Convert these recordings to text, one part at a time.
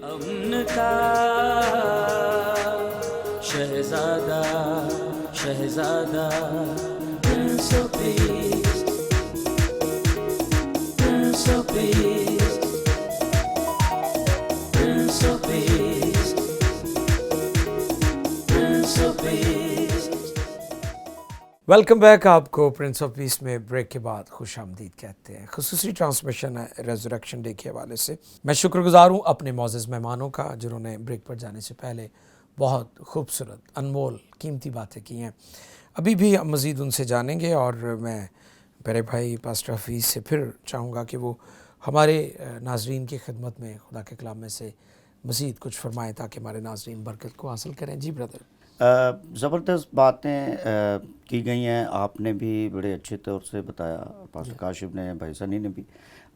امن کا شہزادہ شہزادہ prince of peace prince of peace prince of peace prince of peace. Welcome back, آپ کو پرنس آف پیس میں بریک کے بعد خوش آمدید کہتے ہیں۔ خصوصی ٹرانسمیشن ہے ریزریکشن ڈے کے حوالے سے۔ میں شکر گزار ہوں اپنے معزز مہمانوں کا جنہوں نے بریک پر جانے سے پہلے بہت خوبصورت انمول قیمتی باتیں کی ہیں۔ ابھی بھی ہم مزید ان سے جانیں گے، اور میں پیارے بھائی پاسٹر حفیظ سے پھر چاہوں گا کہ وہ ہمارے ناظرین کی خدمت میں خدا کے کلام میں سے مزید کچھ فرمائیں تاکہ ہمارے ناظرین برکت کو حاصل کریں۔ جی بردر۔ زبردست باتیں کی گئی ہیں، آپ نے بھی بڑے اچھے طور سے بتایا، پاسٹر کاشف نے، بھائی سنی نے بھی،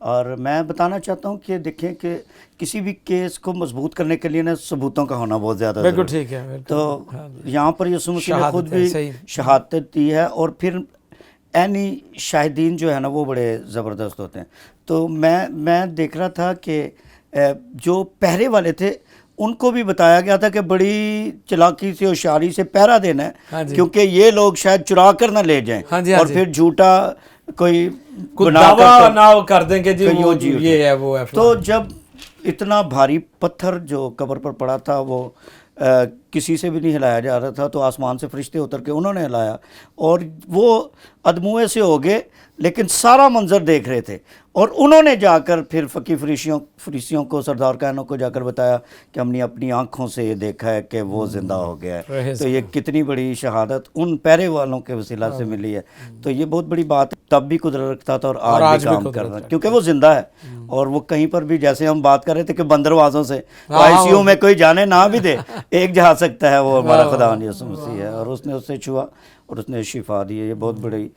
اور میں بتانا چاہتا ہوں کہ دیکھیں کہ کسی بھی کیس کو مضبوط کرنے کے لیے نا ثبوتوں کا ہونا بہت زیادہ بالکل ضروری ہے۔ ٹھیک ہے۔ تو یہاں پر یسوع مسیح نے خود بھی شہادت دی ہے، اور پھر عینی شاہدین جو ہے نا وہ بڑے زبردست ہوتے ہیں۔ تو میں دیکھ رہا تھا کہ جو پہرے والے تھے ان کو بھی بتایا گیا تھا کہ بڑی چلاکی سے ہوشیاری سے پہرا دینا ہے، کیونکہ یہ لوگ شاید چرا کر نہ لے جائیں اور پھر جھوٹا کوئی دعویٰ نہ کر دیں کہ جی یہ ہے وہ ہے۔ تو جب اتنا بھاری پتھر جو قبر پر پڑا تھا وہ کسی سے بھی نہیں ہلایا جا رہا تھا، تو آسمان سے فرشتے اتر کے انہوں نے ہلایا، اور وہ ادموئے سے ہو گئے لیکن سارا منظر دیکھ رہے تھے، اور انہوں نے جا کر پھر فقی فریسیوں کو، سردار کہنوں کو جا کر بتایا کہ ہم نے اپنی آنکھوں سے یہ دیکھا ہے کہ وہ زندہ ہو گیا ہے۔ تو یہ کتنی بڑی شہادت ان پہرے والوں کے وسیلہ سے ملی ہے۔ تو یہ بہت بڑی بات ہے، تب بھی قدرت رکھتا تھا اور آج بھی کام کر رہا ہے، کیونکہ وہ زندہ ہے، اور وہ کہیں پر بھی، جیسے ہم بات کر رہے تھے کہ بندروازوں سے آئی سی یو میں کوئی جانے نہ بھی دے، ایک جا سکتا ہے، وہ ہمارا خدا یسوع مسیح ہے، اور اس نے اس سے چھوا اور اس نے شفا دی ہے۔ یہ بہت بڑی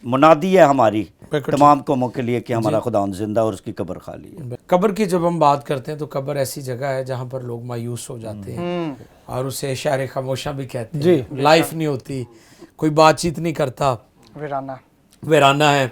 منادی ہے ہماری تمام قوموں کے لیے کہ ہمارا خدا زندہ اور اس کی قبر خالی ہے۔ قبر کی جب ہم بات کرتے ہیں تو قبر ایسی جگہ ہے جہاں پر لوگ مایوس ہو جاتے ہیں، اور اسے شہر خاموشاں بھی کہتے ہیں۔ لائف نہیں ہوتی، کوئی بات چیت نہیں کرتا، ویرانہ ہے،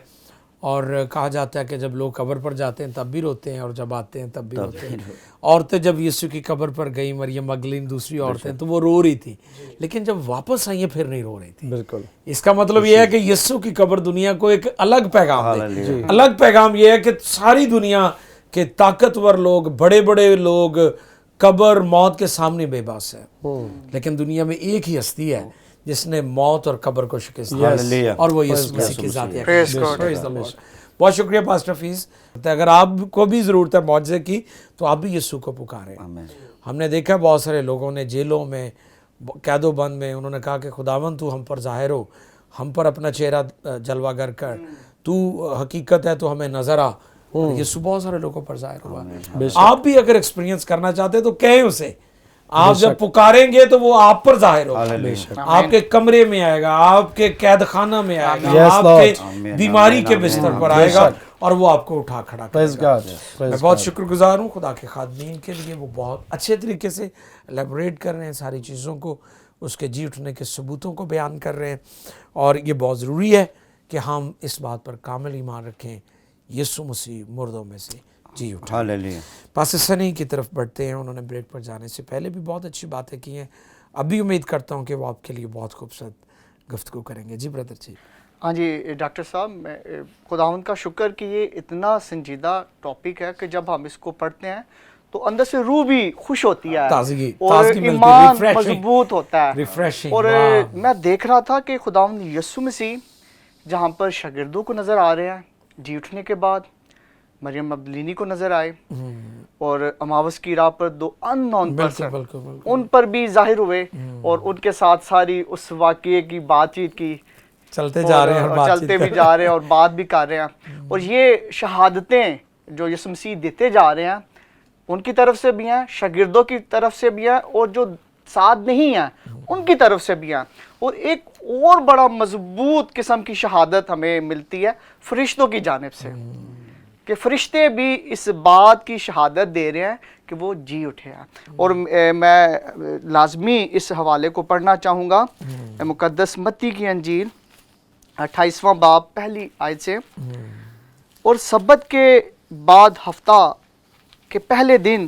اور کہا جاتا ہے کہ جب لوگ قبر پر جاتے ہیں تب بھی روتے ہیں، اور جب آتے ہیں تب بھی روتے ہیں۔ عورتیں جب یسوع کی قبر پر گئیں، مریم مگدلین دوسری عورتیں، تو وہ رو رہی تھی، لیکن جب واپس آئی ہیں پھر نہیں رو رہی تھی۔ بالکل، اس کا مطلب یہ ہے کہ یسوع کی قبر دنیا کو ایک الگ پیغام دے۔ الگ پیغام یہ ہے کہ ساری دنیا کے طاقتور لوگ، بڑے بڑے لوگ قبر موت کے سامنے بے بس ہے، لیکن دنیا میں ایک ہی ہستی ہے جس نے موت اور قبر کو شکست دی، اور وہ یسوع مسیح کی ذات ہے۔ بہت شکریہ پاسٹر حفیظ۔ اگر آپ کو بھی ضرورت ہے معجزے کی تو آپ بھی یسوع کو پکاریں۔ ہم نے دیکھا بہت سارے لوگوں نے جیلوں میں، قید و بند میں، انہوں نے کہا کہ خداوند تو ہم پر ظاہر ہو، ہم پر اپنا چہرہ جلوہ گر کر، تو حقیقت ہے تو ہمیں نظر آ۔ یسوع بہت سارے لوگوں پر ظاہر ہوا۔ آپ بھی اگر ایکسپیرینس کرنا چاہتے ہیں تو کہیں اسے، آپ جب پکاریں گے تو وہ آپ پر ظاہر ہوگا، آپ کے کمرے میں آئے گا، آپ کے قید خانہ میں آئے گا، آپ کے بیماری کے بستر پر آئے گا، اور وہ آپ کو اٹھا کھڑا کرے گا۔ میں بہت شکر گزار ہوں خدا کے خادمین کے لیے، وہ بہت اچھے طریقے سے الیبوریٹ کر رہے ہیں ساری چیزوں کو، اس کے جی اٹھنے کے ثبوتوں کو بیان کر رہے ہیں، اور یہ بہت ضروری ہے کہ ہم اس بات پر کامل ایمان رکھیں، یسوع مسیح مردوں میں سے جی اٹھا۔ پاسٹر سنی کی طرف بڑھتے ہیں۔ انہوں نے بریک پر جانے سے پہلے بھی بہت اچھی باتیں کی ہیں، ابھی امید کرتا ہوں کہ وہ آپ کے لیے بہت خوبصورت گفتگو کریں گے۔ جی بردر جی۔ ہاں جی ڈاکٹر صاحب، میں خداوند کا شکر کہ یہ اتنا سنجیدہ ٹاپک ہے کہ جب ہم اس کو پڑھتے ہیں تو اندر سے روح بھی خوش ہوتی ہے، اور ایمان مضبوط ہوتا ہے۔ اور میں دیکھ رہا تھا کہ خداوند یسوع مسیح جہاں پر شاگردوں کو نظر آ رہے ہیں جی اٹھنے کے بعد، مریم مگدلینی کو نظر آئے، اور اماوس کی رات پر 2 ان نون پرسن ان پر بھی ظاہر ہوئے، اور ان کے ساتھ ساری اس واقعے کی بات چیت کی، چلتے جا رہے ہیں، چلتے بھی جا رہے ہیں اور بات بھی کر رہے ہیں۔ اور یہ شہادتیں جو یسوع مسیح دیتے جا رہے ہیں، ان کی طرف سے بھی ہیں، شاگردوں کی طرف سے بھی ہیں، اور جو ساتھ نہیں ہیں ان کی طرف سے بھی ہیں۔ اور ایک اور بڑا مضبوط قسم کی شہادت ہمیں ملتی ہے فرشتوں کی جانب سے، کہ فرشتے بھی اس بات کی شہادت دے رہے ہیں کہ وہ جی اٹھے ہیں۔ اور میں لازمی اس حوالے کو پڑھنا چاہوں گا، مقدس متی کی انجیل 28واں باب پہلی آیت سے، اور سبت کے بعد ہفتہ کے پہلے دن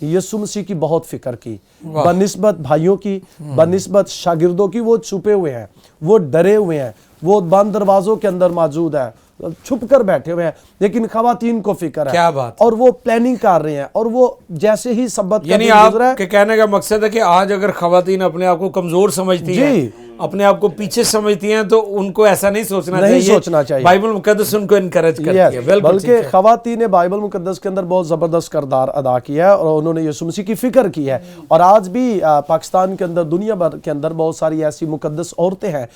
یسوع مسیح کی بہت فکر کی، بنسبت بھائیوں کی، بنسبت شاگردوں کی۔ وہ چھپے ہوئے ہیں، وہ ڈرے ہوئے ہیں، وہ بند دروازوں کے اندر موجود ہے، چھپ کر بیٹھے ہوئے ہیں، لیکن خواتین کو فکر ہے، کیا بات، اور وہ پلاننگ کر رہے ہیں، اور وہ جیسے ہی سبت یعنی آپ کے کہنے کا مقصد ہے کہ آج اگر خواتین اپنے آپ کو کمزور سمجھتی ہیں، اپنے آپ کو پیچھے سمجھتی ہیں، تو ان کو ایسا نہیں سوچنا چاہیے۔ بائبل مقدس ان کو انکریج کرتی ہے، بلکہ خواتین نے بائبل مقدس کے اندر بہت زبردست کردار ادا کیا ہے، اور انہوں نے یسوع مسیح کی فکر کی ہے۔ اور آج بھی پاکستان کے اندر، دنیا بھر کے اندر بہت ساری ایسی مقدس عورتیں ہیں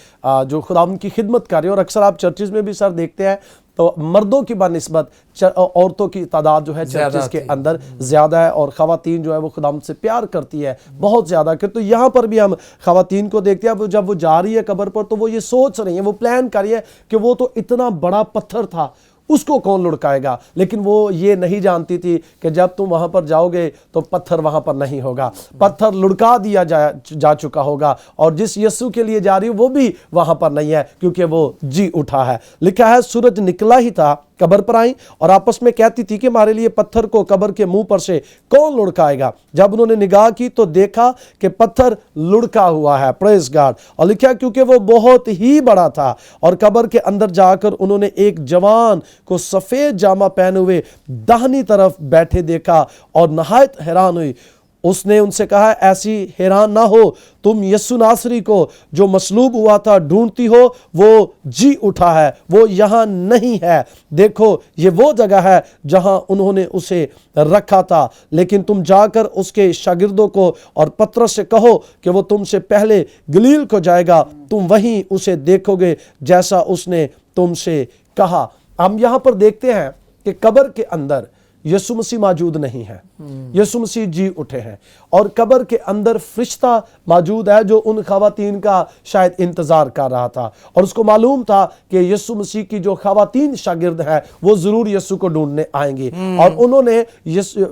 جو خداوند کی خدمت کر رہی ہیں، اور اکثر آپ چرچز میں بھی سر دیکھتے ہیں تو مردوں کی بنسبت عورتوں کی تعداد جو ہے چرچز کے اندر زیادہ ہے، اور خواتین جو ہے وہ خداوند سے پیار کرتی ہے بہت زیادہ۔ کہ تو یہاں پر بھی ہم خواتین کو دیکھتے ہیں، جب وہ جا رہی ہے قبر پر تو وہ یہ سوچ رہی ہیں، وہ پلان کر رہی ہے کہ وہ تو اتنا بڑا پتھر تھا، اس کو کون لڑکائے گا، لیکن وہ یہ نہیں جانتی تھی کہ جب تم وہاں پر جاؤ گے تو پتھر وہاں پر نہیں ہوگا، پتھر لڑکا دیا جا چکا ہوگا، اور جس یسوع کے لیے جا رہی وہ بھی وہاں پر نہیں ہے، کیونکہ وہ جی اٹھا ہے۔ لکھا ہے سورج نکلا ہی تھا، قبر پر آئیں اور آپس میں کہتی تھی کہ ہمارے لیے پتھر کو قبر کے منہ پر سے کون لڑکائے گا۔ جب انہوں نے نگاہ کی تو دیکھا کہ پتھر لڑکا ہوا ہے، پریز گاڈ، اور لکھا کیونکہ وہ بہت ہی بڑا تھا۔ اور قبر کے اندر جا کر انہوں نے ایک جوان کو سفید جامہ پہنے ہوئے داہنی طرف بیٹھے دیکھا اور نہایت حیران ہوئی۔ اس نے ان سے کہا ایسی حیران نہ ہو، تم یسوع ناصری کو جو مصلوب ہوا تھا ڈھونڈتی ہو، وہ جی اٹھا ہے، وہ یہاں نہیں ہے، دیکھو یہ وہ جگہ ہے جہاں انہوں نے اسے رکھا تھا، لیکن تم جا کر اس کے شاگردوں کو اور پترس سے کہو کہ وہ تم سے پہلے گلیل کو جائے گا، تم وہیں اسے دیکھو گے جیسا اس نے تم سے کہا۔ ہم یہاں پر دیکھتے ہیں کہ قبر کے اندر یسوع مسیح موجود نہیں ہے، یسوع مسیح جی اٹھے ہیں، اور قبر کے اندر فرشتہ موجود ہے جو ان خواتین کا شاید انتظار کر رہا تھا، اور اس کو معلوم تھا کہ یسوع مسیح کی جو خواتین شاگرد ہیں وہ ضرور یسوع کو ڈھونڈنے آئیں گے، اور انہوں نے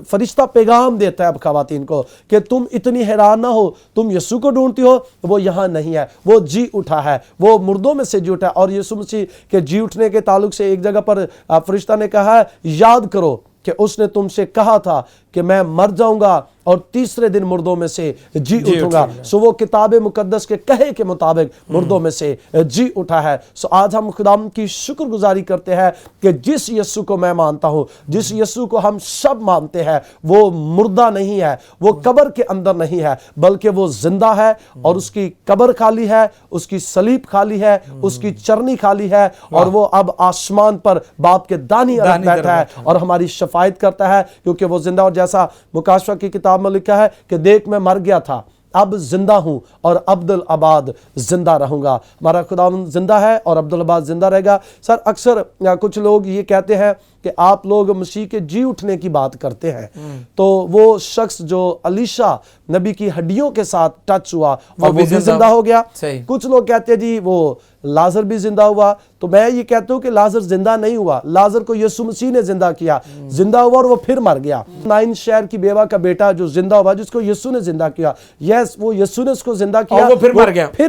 فرشتہ پیغام دیتا ہے اب خواتین کو کہ تم اتنی حیران نہ ہو، تم یسوع کو ڈھونڈتی ہو، وہ یہاں نہیں ہے، وہ جی اٹھا ہے، وہ مردوں میں سے جی اٹھا ہے۔ اور یسوع مسیح کے جی اٹھنے کے تعلق سے ایک جگہ پر فرشتہ نے کہا ہے یاد کرو کہ اس نے تم سے کہا تھا کہ میں مر جاؤں گا اور تیسرے دن مردوں میں سے جی اٹھوں گا۔ سو وہ کتاب مقدس کے کہے کے مطابق مردوں میں سے جی اٹھا ہے۔ سو آج ہم خداوند کی شکر گزاری کرتے ہیں کہ جس یسوع کو میں مانتا ہوں، جس یسوع کو ہم سب مانتے ہیں، وہ مردہ نہیں ہے، وہ قبر کے اندر نہیں ہے، بلکہ وہ زندہ ہے، اور اس کی قبر خالی ہے، اس کی صلیب خالی ہے، اس کی چرنی خالی ہے، اور وہ اب آسمان پر باپ کے دانی بیٹھا ہے اور ہماری شفاعت کرتا ہے، کیونکہ وہ زندہ۔ اور جیسا مکاشفہ کی کتاب میں لکھا ہے کہ دیکھ میں مر گیا تھا، اب زندہ ہوں اور عبدالآباد زندہ رہوں گا۔ ہمارا خداوند زندہ ہے اور عبدالآباد زندہ رہے گا۔ سر اکثر کچھ لوگ یہ کہتے ہیں کہ آپ لوگ مسیح کے جی اٹھنے کی بات کرتے ہیں، تو وہ شخص جو علیشا نبی کی ہڈیوں کے ساتھ ٹچ ہوا اور وہ بھی زندہ ہو گیا۔ کچھ لوگ کہتے ہیں جی وہ لازر بھی زندہ ہوا، تو میں یہ کہتا ہوں کہ لازر زندہ نہیں ہوا، لازر کو یسوع مسیح نے زندہ کیا، زندہ ہوا اور وہ پھر مر گیا۔ نائن شہر کی بیوہ کا بیٹا جو زندہ ہوا، جس کو یسوع نے زندہ کیا، یس وہ یسوع نے اس کو زندہ کیا اور وہ پھر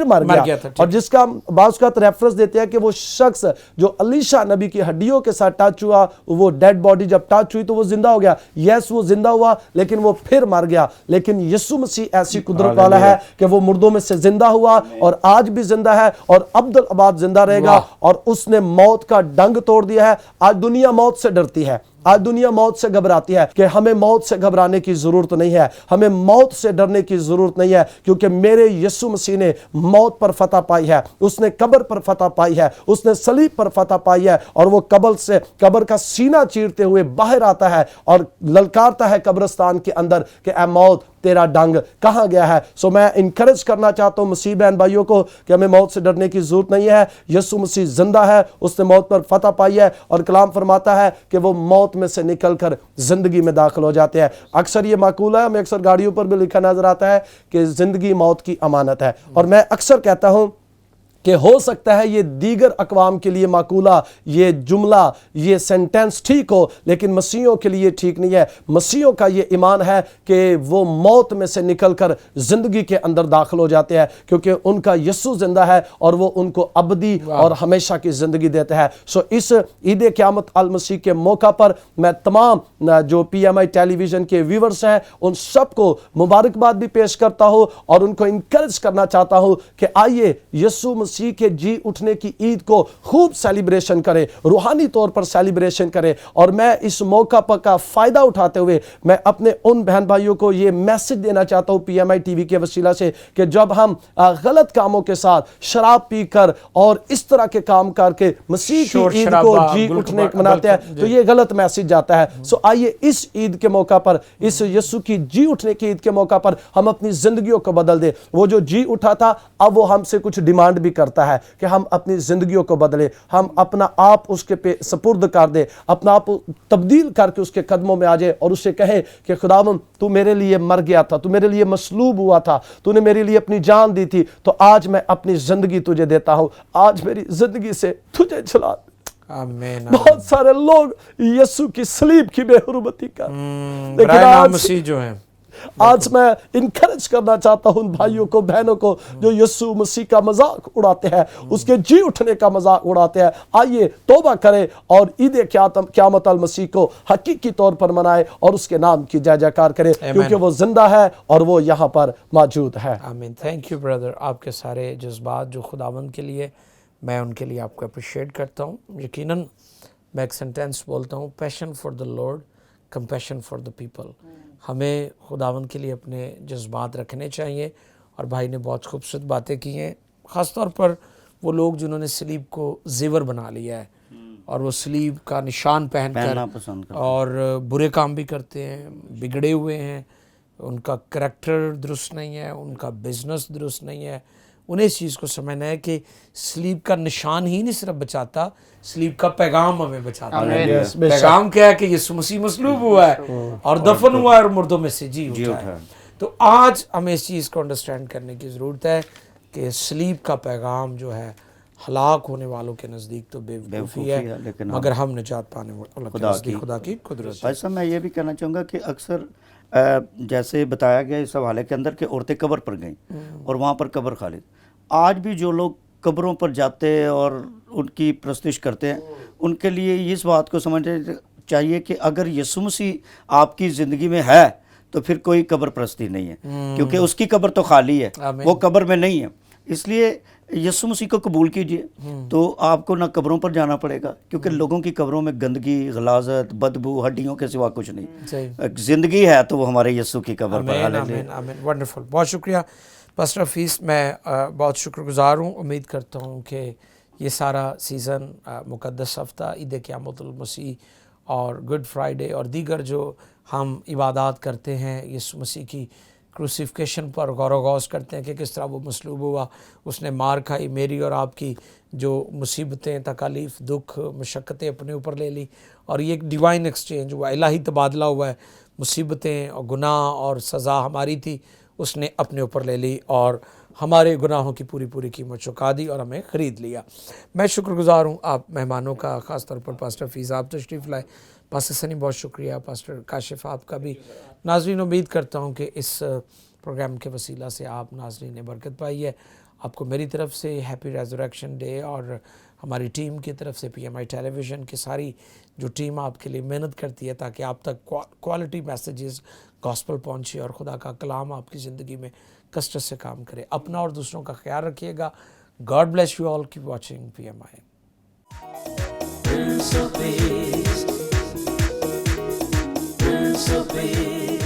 مر گیا، اور جس کا بعض کا ریفرنس دیتے ہیں کہ وہ شخص جو علیشا نبی کی ہڈیوں کے ساتھ ٹچ ہوا، وہ ڈیڈ باڈی جب ٹچ ہوئی تو وہ زندہ ہو گیا۔ یس وہ زندہ ہوا لیکن وہ پھر مر گیا، لیکن یسوع مسیح ایسی قدرت والا ہے کہ وہ مردوں میں سے زندہ ہوا اور آج بھی زندہ ہے اور عبدالآباد زندہ رہے گا، اور اس نے موت کا ڈنگ توڑ دیا ہے۔ آج دنیا موت سے ڈرتی ہے، آج دنیا موت سے گھبراتی ہے، کہ ہمیں موت سے گھبرانے کی ضرورت نہیں ہے، ہمیں موت سے ڈرنے کی ضرورت نہیں ہے، کیونکہ میرے یسوع مسیح نے موت پر فتح پائی ہے، اس نے قبر پر فتح پائی ہے، اس نے صلیب پر فتح پائی ہے، اور وہ قبر کا سینہ چیرتے ہوئے باہر آتا ہے اور للکارتا ہے قبرستان کے اندر کہ اے موت تیرا ڈنگ کہاں گیا ہے۔ سو میں انکریج کرنا چاہتا ہوں مسیح بہن بھائیوں کو کہ ہمیں موت سے ڈرنے کی ضرورت نہیں ہے۔ یسوع مسیح زندہ ہے، اس نے موت پر فتح پائی ہے، اور کلام فرماتا ہے کہ وہ موت میں سے نکل کر زندگی میں داخل ہو جاتے ہیں۔ اکثر یہ معقولہ ہے، ہمیں اکثر گاڑیوں پر بھی لکھا نظر آتا ہے کہ زندگی موت کی امانت ہے، اور میں اکثر کہتا ہوں کہ ہو سکتا ہے یہ دیگر اقوام کے لیے معقولہ یہ جملہ یہ سینٹنس ٹھیک ہو، لیکن مسیحیوں کے لیے ٹھیک نہیں ہے۔ مسیحیوں کا یہ ایمان ہے کہ وہ موت میں سے نکل کر زندگی کے اندر داخل ہو جاتے ہیں، کیونکہ ان کا یسوع زندہ ہے اور وہ ان کو ابدی اور ہمیشہ کی زندگی دیتا ہے۔ سو اس عید قیامت المسیح کے موقع پر میں تمام جو پی ایم آئی ٹیلی ویژن کے ویورز ہیں ان سب کو مبارکباد بھی پیش کرتا ہوں اور ان کو انکریج کرنا چاہتا ہوں کہ آئیے یسوع مسیح کے جی اٹھنے کی عید کو خوب سیلیبریشن کرے، روحانی طور پر سیلیبریشن کرے۔ اور میں اس موقع پر کا فائدہ اٹھاتے ہوئے میں اپنے ان بہن بھائیوں کو یہ میسج دینا چاہتا ہوں پی ایم آئی ٹی وی کے وسیلہ سے کہ جب ہم غلط کاموں کے ساتھ شراب پی کر اور اس طرح کے کام کر کے مسیح کی عید کو جی اٹھنے مناتے ہیں تو یہ غلط میسج جاتا ہے۔ سو آئیے اس عید کے موقع پر، اس یسوع کی جی اٹھنے کی عید کے موقع پر ہم اپنی زندگیوں کو بدل دیں۔ وہ جو جی اٹھا تھا اب وہ ہم سے کچھ ڈیمانڈ بھی کرتا ہے کہ ہم اپنی زندگیوں کو بدلیں، ہم اپنا آپ اس کے سپرد کر دیں، اپنا آپ تبدیل کر کے اس کے قدموں میں آ جائے اور اسے کہیں کہ خداوند تو میرے لیے مر گیا تھا، تو میرے لیے مصلوب ہوا تھا، تو نے میرے لیے اپنی جان دی تھی، تو آج میں اپنی زندگی تجھے دیتا ہوں، آج میری زندگی سے تجھے چلا دے۔ آمین۔ بہت سارے لوگ یسوع کی صلیب کی بے حرمتی کر لیکن مسیح جو ہیں آج میں انکریج کرنا چاہتا ہوں ان بھائیوں کو بہنوں کو جو یسوع مسیح کا مذاق اڑاتے ہیں، اس کے جی اٹھنے کا مذاق اڑاتے ہیں، آئیے توبہ کریں اور عید قیامت المسیح کو حقیقی طور پر منائے اور اس کے نام کی جے جے کار کریں، کیونکہ وہ زندہ ہے اور وہ یہاں پر موجود ہے۔ آمین۔ تھینک یو بردر، آپ کے سارے جذبات جو خداوند کے لیے، میں ان کے لیے آپ کو اپریشیٹ کرتا ہوں۔ یقیناً میں ایک سینٹینس بولتا ہوں، passion for the lord, compassion for the people. ہمیں خداوند کے لیے اپنے جذبات رکھنے چاہیے، اور بھائی نے بہت خوبصورت باتیں کی ہیں، خاص طور پر وہ لوگ جنہوں نے صلیب کو زیور بنا لیا ہے اور وہ صلیب کا نشان پہن کر اور برے کام بھی کرتے ہیں، بگڑے ہوئے ہیں، ان کا کریکٹر درست نہیں ہے، ان کا بزنس درست نہیں ہے۔ انہیں اس چیز کو سمجھنا ہے کہ صلیب کا نشان ہی نہیں صرف بچاتا، صلیب کا پیغام ہمیں بچاتا ہے۔ پیغام کیا ہے کہ یسوع مسیح مصلوب ہوا ہے اور دفن ہوا ہے اور مردوں میں سے جی اٹھا ہے۔ تو آج ہمیں اس چیز کو انڈرسٹینڈ کرنے کی ضرورت ہے کہ صلیب کا پیغام جو ہے ہلاک ہونے والوں کے نزدیک تو بے وقوفی ہے، مگر ہم نجات پانے والوں کے نزدیک خدا کی قدرت ہے۔ ایسا میں یہ بھی کہنا چاہوں گا کہ اکثر جیسے بتایا گیا اس حوالے کے اندر کہ عورتیں قبر پر گئیں اور وہاں پر قبر خالی، آج بھی جو لوگ قبروں پر جاتے اور ان کی پرستش کرتے ہیں، ان کے لیے اس بات کو سمجھنا چاہیے کہ اگر یسوع مسیح آپ کی زندگی میں ہے تو پھر کوئی قبر پرستی نہیں ہے، کیونکہ اس کی قبر تو خالی ہے، وہ قبر میں نہیں ہے۔ اس لیے یسوع مسیح کو قبول کیجئے تو آپ کو نہ قبروں پر جانا پڑے گا، کیونکہ لوگوں کی قبروں میں گندگی، غلاظت، بدبو، ہڈیوں کے سوا کچھ نہیں۔ زندگی ہے تو وہ ہمارے یسوع کی قبر پر۔ آمین آمین۔ ونڈرفل، بہت شکریہ پاسٹر حفیظ، میں بہت شکر گزار ہوں۔ امید کرتا ہوں کہ یہ سارا سیزن، مقدس ہفتہ، عید قیامت المسیح اور گڈ فرائیڈے اور دیگر جو ہم عبادات کرتے ہیں یسوع مسیح کی کروسیفکیشن پر غور و غوض کرتے ہیں کہ کس طرح وہ مصلوب ہوا، اس نے مار کھائی، میری اور آپ کی جو مصیبتیں، تکالیف، دکھ، مشقتیں اپنے اوپر لے لی، اور یہ ایک ڈیوائن ایکسچینج ہوا، الہی تبادلہ ہوا ہے۔ مصیبتیں اور گناہ اور سزا ہماری تھی، اس نے اپنے اوپر لے لی اور ہمارے گناہوں کی پوری قیمت چکا دی اور ہمیں خرید لیا۔ میں شکر گزار ہوں آپ مہمانوں کا، خاص طور پر پاسٹر حفیظ، آپ تشریف لائے، پاسٹر سنی بہت شکریہ، پاسٹر کاشف آپ کا بھی۔ ناظرین، امید کرتا ہوں کہ اس پروگرام کے وسیلہ سے آپ ناظرین نے برکت پائی ہے۔ آپ کو میری طرف سے ہیپی ریزریکشن ڈے، اور ہماری ٹیم کی طرف سے، پی ایم آئی ٹیلی ویژن کی ساری جو ٹیم آپ کے لیے محنت کرتی ہے تاکہ آپ تک کوالٹی میسیجز گاسپل پہنچے اور خدا کا کلام آپ کی زندگی میں کثرت سے کام کرے۔ اپنا اور دوسروں کا خیال رکھیے گا۔ God bless you all, keep watching P M I. Prince of Peace, Prince of Peace.